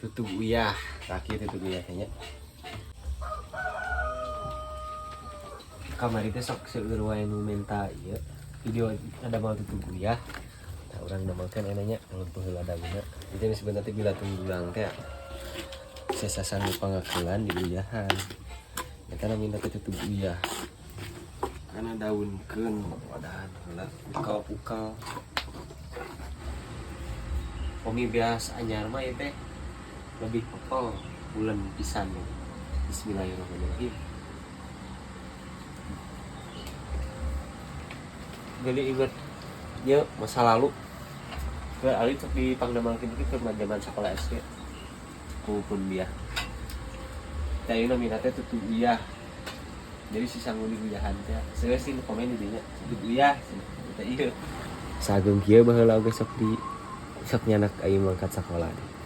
tutup uyah kaki tutup uyah kayaknya kamar itu sok seueur wae nu minta ieu video ada mau tutup uyah nah, orang namakan enaknya ngelumpung ada guna jadi sebenarnya bila tunggulang teh sesasan pangakulan di uyahan ya karena minta tutup uyah karena daun keun wadahan heula ukal-ukal Omi biasa anyar mah ya teh lebih pekol bulan pisan ya. Bismillahirrahmanirrahim. Jadi ingat ya masa lalu. Ke ali tuh di Pangdamalkin itu zaman sekolah SD. Kupun dia. Tadi nominatnya tutup uyah. Jadi si sanggup uyahan teh. Saya sih komen dinya tutup uyah. Kita iya. Sagem kieu baheula oge sok nyana aing mangkat sekolah deh.